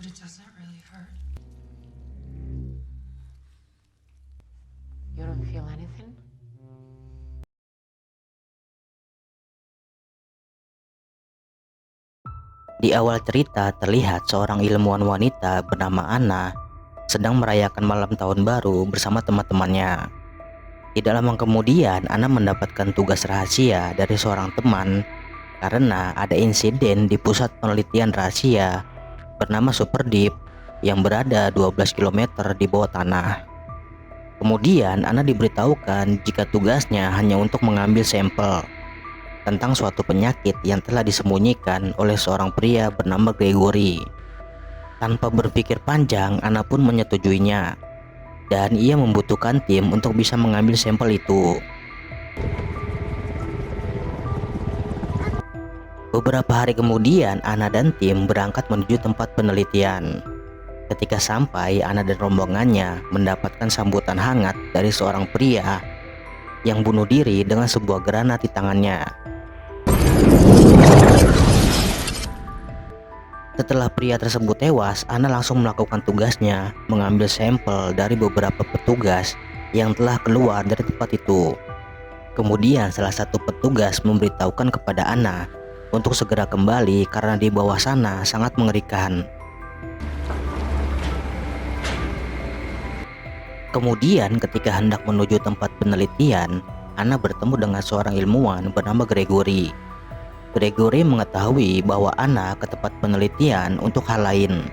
but it doesn't really hurt. You don't feel anything? Di awal cerita terlihat seorang ilmuwan wanita bernama Anna sedang merayakan malam tahun baru bersama teman-temannya. Tidak lama kemudian Anna mendapatkan tugas rahasia dari seorang teman karena ada insiden di pusat penelitian rahasia bernama Super Deep yang berada 12 km di bawah tanah. Kemudian Anna diberitahukan jika tugasnya hanya untuk mengambil sampel tentang suatu penyakit yang telah disembunyikan oleh seorang pria bernama Gregory. Tanpa berpikir panjang, Anna pun menyetujuinya dan ia membutuhkan tim untuk bisa mengambil sampel itu. Beberapa hari kemudian, Anna dan tim berangkat menuju tempat penelitian. Ketika sampai, Anna dan rombongannya mendapatkan sambutan hangat dari seorang pria yang bunuh diri dengan sebuah granat di tangannya. Setelah pria tersebut tewas, Anna langsung melakukan tugasnya mengambil sampel dari beberapa petugas yang telah keluar dari tempat itu. Kemudian salah satu petugas memberitahukan kepada Anna untuk segera kembali karena di bawah sana sangat mengerikan. Kemudian ketika hendak menuju tempat penelitian, Anna bertemu dengan seorang ilmuwan bernama Gregory. Gregory mengetahui bahwa Anna ke tempat penelitian untuk hal lain.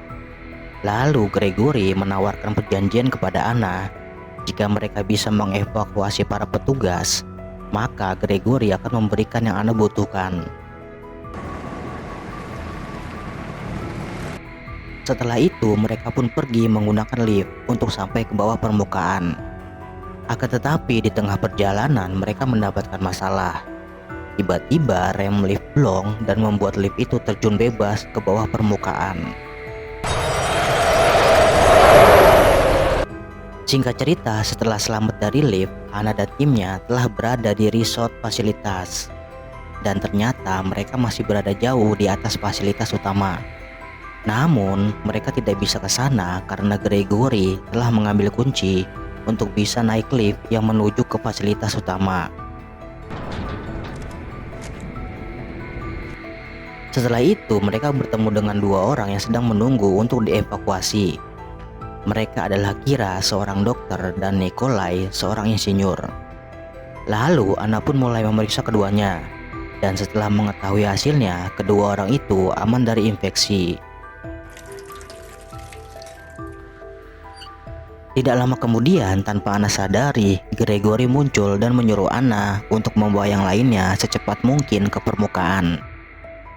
Lalu Gregory menawarkan perjanjian kepada Anna, jika mereka bisa mengevakuasi para petugas, maka Gregory akan memberikan yang Anna butuhkan. Setelah itu mereka pun pergi menggunakan lift untuk sampai ke bawah permukaan. Akan tetapi di tengah perjalanan mereka mendapatkan masalah. Tiba-tiba rem lift blong dan membuat lift itu terjun bebas ke bawah permukaan. Singkat cerita, setelah selamat dari lift, Anna dan timnya telah berada di resort fasilitas. Dan ternyata mereka masih berada jauh di atas fasilitas utama. Namun, mereka tidak bisa ke sana karena Gregory telah mengambil kunci untuk bisa naik lift yang menuju ke fasilitas utama. Setelah itu, mereka bertemu dengan dua orang yang sedang menunggu untuk dievakuasi. Mereka adalah Kira, seorang dokter, dan Nikolai, seorang insinyur. Lalu, Anna pun mulai memeriksa keduanya. Dan setelah mengetahui hasilnya, kedua orang itu aman dari infeksi. Tidak lama kemudian, tanpa Anna sadari, Gregory muncul dan menyuruh Anna untuk membawa yang lainnya secepat mungkin ke permukaan.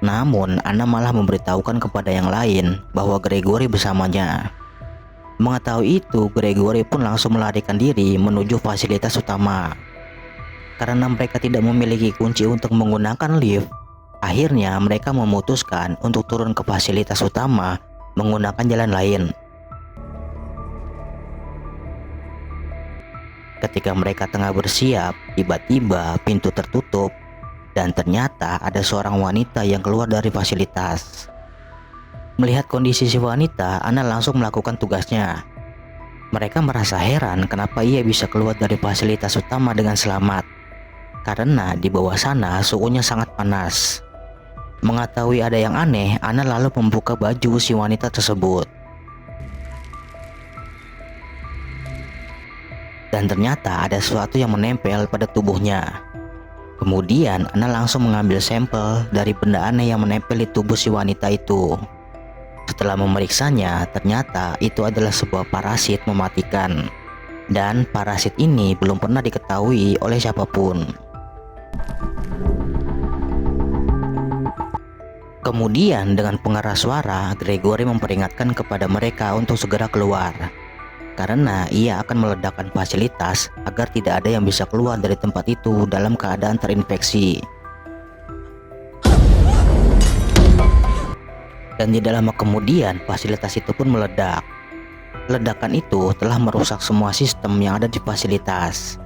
Namun, Anna malah memberitahukan kepada yang lain bahwa Gregory bersamanya. Mengetahui itu, Gregory pun langsung melarikan diri menuju fasilitas utama. Karena mereka tidak memiliki kunci untuk menggunakan lift, akhirnya mereka memutuskan untuk turun ke fasilitas utama menggunakan jalan lain. Ketika mereka tengah bersiap, tiba-tiba pintu tertutup. Dan ternyata ada seorang wanita yang keluar dari fasilitas. Melihat kondisi si wanita, Anna langsung melakukan tugasnya. Mereka merasa heran kenapa ia bisa keluar dari fasilitas utama dengan selamat. Karena di bawah sana suhunya sangat panas. Mengetahui ada yang aneh, Anna lalu membuka baju si wanita tersebut. Dan ternyata ada sesuatu yang menempel pada tubuhnya. Kemudian Anna langsung mengambil sampel dari benda aneh yang menempel di tubuh si wanita itu. Setelah memeriksanya, ternyata itu adalah sebuah parasit mematikan. Dan parasit ini belum pernah diketahui oleh siapapun. Kemudian dengan pengeras suara, Gregory memperingatkan kepada mereka untuk segera keluar. Karena ia akan meledakkan fasilitas agar tidak ada yang bisa keluar dari tempat itu dalam keadaan terinfeksi. Dan tidak lama kemudian fasilitas itu pun meledak. Ledakan itu telah merusak semua sistem yang ada di fasilitas.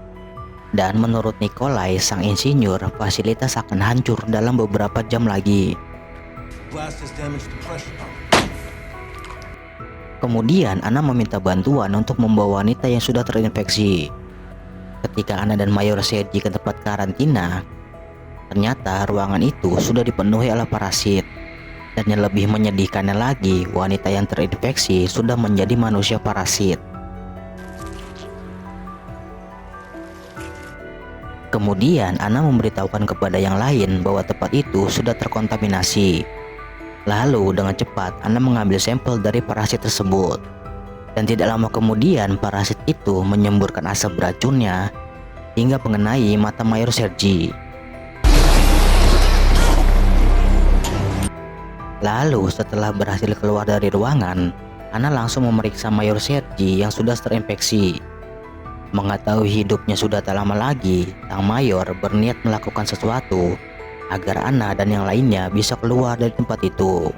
Dan menurut Nikolai, sang insinyur, fasilitas akan hancur dalam beberapa jam lagi. Kemudian Ana meminta bantuan untuk membawa wanita yang sudah terinfeksi. Ketika Ana dan Mayor Sergi ke tempat karantina, ternyata ruangan itu sudah dipenuhi oleh parasit. Dan yang lebih menyedihkannya lagi, wanita yang terinfeksi sudah menjadi manusia parasit. Kemudian Ana memberitahukan kepada yang lain bahwa tempat itu sudah terkontaminasi. Lalu dengan cepat Ana mengambil sampel dari parasit tersebut. Dan tidak lama kemudian parasit itu menyemburkan asap beracunnya hingga mengenai mata Mayor Sergi. Lalu setelah berhasil keluar dari ruangan, Ana langsung memeriksa Mayor Sergi yang sudah terinfeksi. Mengetahui hidupnya sudah tak lama lagi, sang Mayor berniat melakukan sesuatu agar Ana dan yang lainnya bisa keluar dari tempat itu.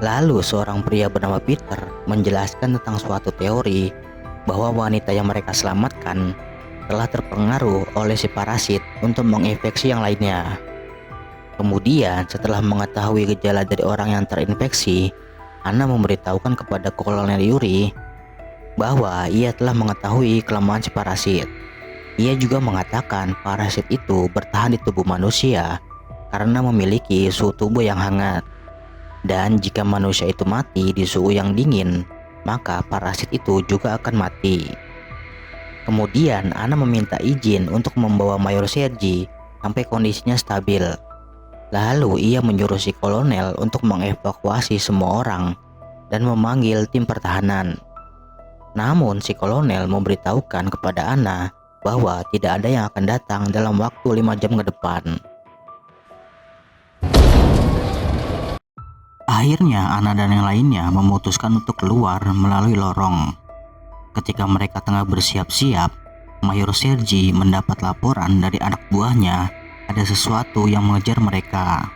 Lalu seorang pria bernama Peter menjelaskan tentang suatu teori bahwa wanita yang mereka selamatkan telah terpengaruh oleh si parasit untuk menginfeksi yang lainnya. Kemudian setelah mengetahui gejala dari orang yang terinfeksi, Ana memberitahukan kepada Kolonel Yuri bahwa ia telah mengetahui kelemahan si parasit. Ia juga mengatakan parasit itu bertahan di tubuh manusia karena memiliki suhu tubuh yang hangat. Dan jika manusia itu mati di suhu yang dingin, maka parasit itu juga akan mati. Kemudian Ana meminta izin untuk membawa Mayor Sergi sampai kondisinya stabil. Lalu ia menyuruh si kolonel untuk mengevakuasi semua orang dan memanggil tim pertahanan. Namun si kolonel memberitahukan kepada Ana bahwa tidak ada yang akan datang dalam waktu 5 jam ke depan. Akhirnya Ana dan yang lainnya memutuskan untuk keluar melalui lorong. Ketika mereka tengah bersiap-siap, Mayor Sergi mendapat laporan dari anak buahnya ada sesuatu yang mengejar mereka.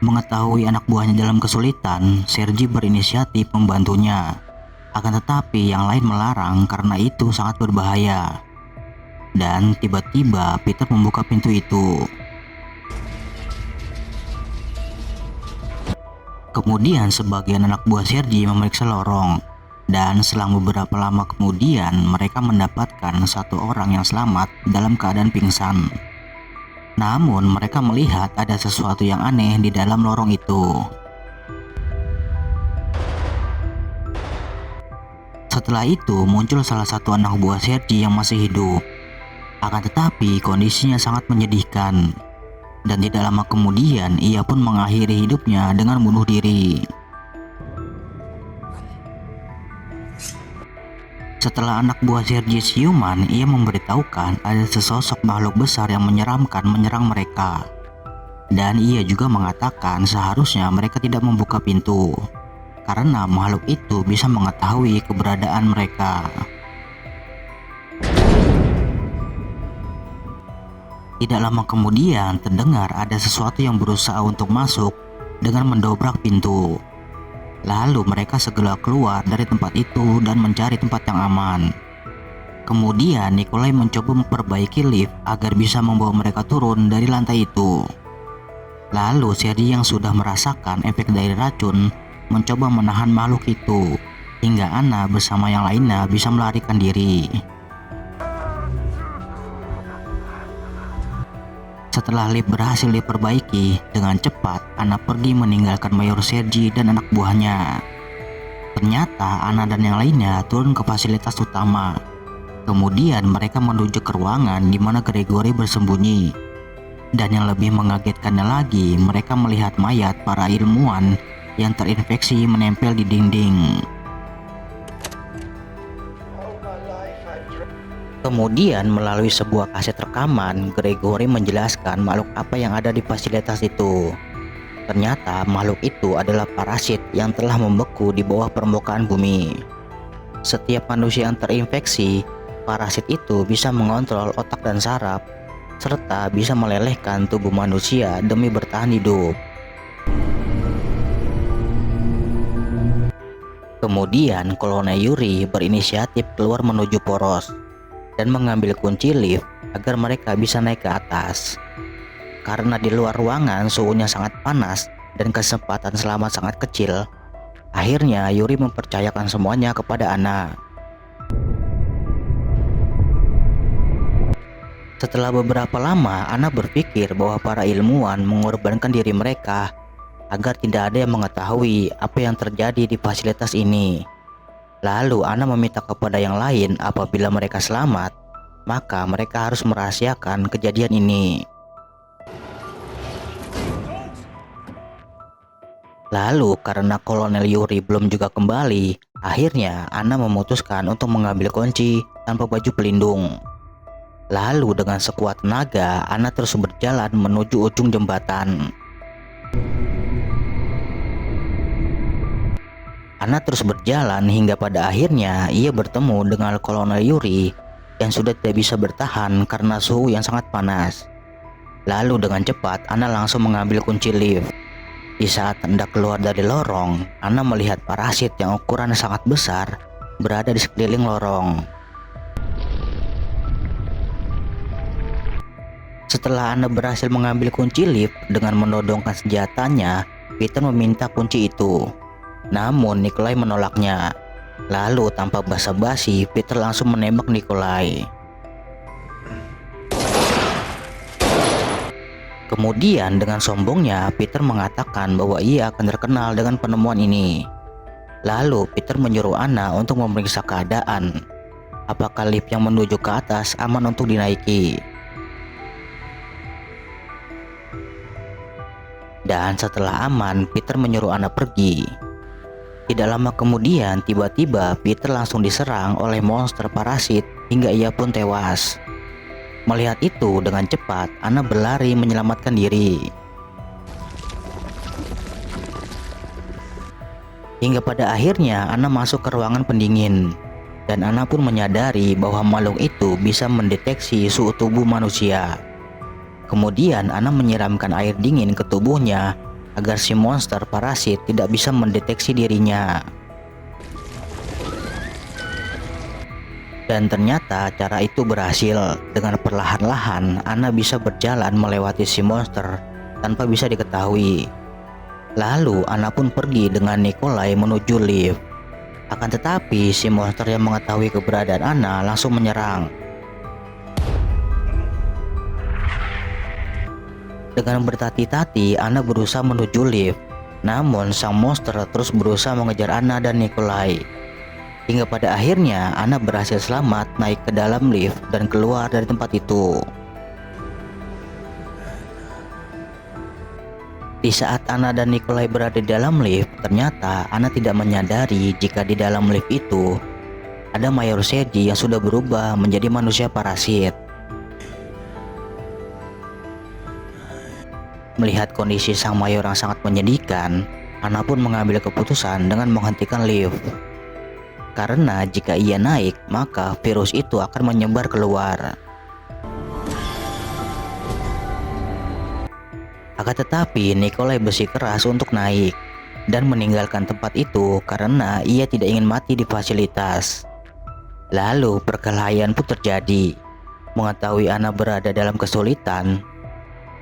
Mengetahui anak buahnya dalam kesulitan, Sergi berinisiatif membantunya. Akan tetapi yang lain melarang karena itu sangat berbahaya. Dan tiba-tiba Peter membuka pintu itu. Kemudian sebagian anak buah Sergi memeriksa lorong. Dan selang beberapa lama kemudian mereka mendapatkan satu orang yang selamat dalam keadaan pingsan. Namun mereka melihat ada sesuatu yang aneh di dalam lorong itu. Setelah itu muncul salah satu anak buah Sergi yang masih hidup. Akan tetapi kondisinya sangat menyedihkan. Dan tidak lama kemudian ia pun mengakhiri hidupnya dengan bunuh diri. Setelah anak buah Sergi siuman, ia memberitahukan ada sesosok makhluk besar yang menyeramkan menyerang mereka. Dan ia juga mengatakan seharusnya mereka tidak membuka pintu, karena makhluk itu bisa mengetahui keberadaan mereka. Tidak lama kemudian terdengar ada sesuatu yang berusaha untuk masuk dengan mendobrak pintu. Lalu mereka segera keluar dari tempat itu dan mencari tempat yang aman. Kemudian Nikolai mencoba memperbaiki lift agar bisa membawa mereka turun dari lantai itu. Lalu Sergi yang sudah merasakan efek dari racun mencoba menahan makhluk itu hingga Ana bersama yang lainnya bisa melarikan diri. Setelah lift berhasil diperbaiki, dengan cepat Ana pergi meninggalkan Mayor Sergi dan anak buahnya. Ternyata Ana dan yang lainnya turun ke fasilitas utama. Kemudian mereka menuju ke ruangan di mana Gregory bersembunyi. Dan yang lebih mengagetkannya lagi, mereka melihat mayat para ilmuwan yang terinfeksi menempel di dinding. Kemudian melalui sebuah kaset rekaman, Gregory menjelaskan makhluk apa yang ada di fasilitas itu. Ternyata makhluk itu adalah parasit yang telah membeku di bawah permukaan bumi. Setiap manusia yang terinfeksi, parasit itu bisa mengontrol otak dan saraf, serta bisa melelehkan tubuh manusia demi bertahan hidup. Kemudian Kolonel Yuri berinisiatif keluar menuju poros dan mengambil kunci lift agar mereka bisa naik ke atas. Karena di luar ruangan suhunya sangat panas dan kesempatan selamat sangat kecil, Akhirnya Yuri mempercayakan semuanya kepada Anna. Setelah beberapa lama, Anna berpikir bahwa para ilmuwan mengorbankan diri mereka agar tidak ada yang mengetahui apa yang terjadi di fasilitas ini. Lalu Anna meminta kepada yang lain apabila mereka selamat, maka mereka harus merahasiakan kejadian ini. Lalu karena Kolonel Yuri belum juga kembali, akhirnya Anna memutuskan untuk mengambil kunci tanpa baju pelindung. Lalu dengan sekuat tenaga, Anna terus berjalan menuju ujung jembatan. Anna terus berjalan hingga pada akhirnya ia bertemu dengan Kolonel Yuri yang sudah tidak bisa bertahan karena suhu yang sangat panas. Lalu dengan cepat Anna langsung mengambil kunci lift. Di saat hendak keluar dari lorong, Anna melihat parasit yang ukurannya sangat besar berada di sekeliling lorong. Setelah Anna berhasil mengambil kunci lift dengan menodongkan senjatanya, Peter meminta kunci itu. Namun Nikolai menolaknya. Lalu tanpa basa-basi, Peter langsung menembak Nikolai. Kemudian dengan sombongnya Peter mengatakan bahwa ia akan terkenal dengan penemuan ini. Lalu Peter menyuruh Anna untuk memeriksa keadaan. Apakah lift yang menuju ke atas aman untuk dinaiki? Dan setelah aman, Peter menyuruh Anna pergi. Tidak lama kemudian, tiba-tiba Peter langsung diserang oleh monster parasit hingga ia pun tewas. Melihat itu, dengan cepat Anna berlari menyelamatkan diri. Hingga pada akhirnya Anna masuk ke ruangan pendingin. Dan Anna pun menyadari bahwa makhluk itu bisa mendeteksi suhu tubuh manusia. Kemudian Anna menyiramkan air dingin ke tubuhnya agar si monster parasit tidak bisa mendeteksi dirinya. Dan ternyata cara itu berhasil. Dengan perlahan-lahan Anna bisa berjalan melewati si monster tanpa bisa diketahui. Lalu Anna pun pergi dengan Nikolai menuju lift. Akan tetapi si monster yang mengetahui keberadaan Anna langsung menyerang. Dengan bertati-tati Anna berusaha menuju lift. Namun sang monster terus berusaha mengejar Anna dan Nikolai. Hingga pada akhirnya Anna berhasil selamat naik ke dalam lift dan keluar dari tempat itu. Di saat Anna dan Nikolai berada di dalam lift, ternyata Anna tidak menyadari jika di dalam lift itu ada Mayor Sergi yang sudah berubah menjadi manusia parasit. Melihat kondisi sang mayor yang sangat menyedihkan, Anna pun mengambil keputusan dengan menghentikan lift. Karena jika ia naik, maka virus itu akan menyebar keluar. Akan tetapi Nikolai bersikeras untuk naik dan meninggalkan tempat itu karena ia tidak ingin mati di fasilitas. Lalu perkelahian pun terjadi. Mengetahui Anna berada dalam kesulitan,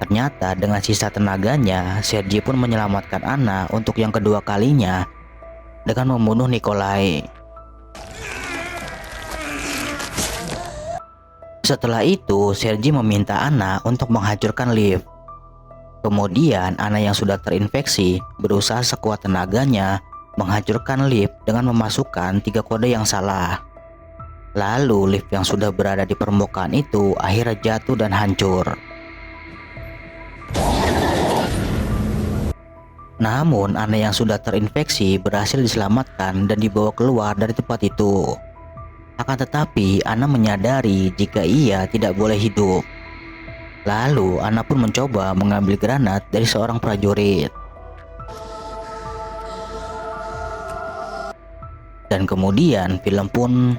ternyata dengan sisa tenaganya Sergi pun menyelamatkan Anna untuk yang kedua kalinya dengan membunuh Nikolai. Setelah itu Sergi meminta Anna untuk menghancurkan lift. Kemudian Anna yang sudah terinfeksi berusaha sekuat tenaganya menghancurkan lift dengan memasukkan 3 kode yang salah. Lalu lift yang sudah berada di permukaan itu akhirnya jatuh dan hancur. Namun Anna yang sudah terinfeksi berhasil diselamatkan dan dibawa keluar dari tempat itu. Akan tetapi Anna menyadari jika ia tidak boleh hidup. Lalu Anna pun mencoba mengambil granat dari seorang prajurit. Dan kemudian film pun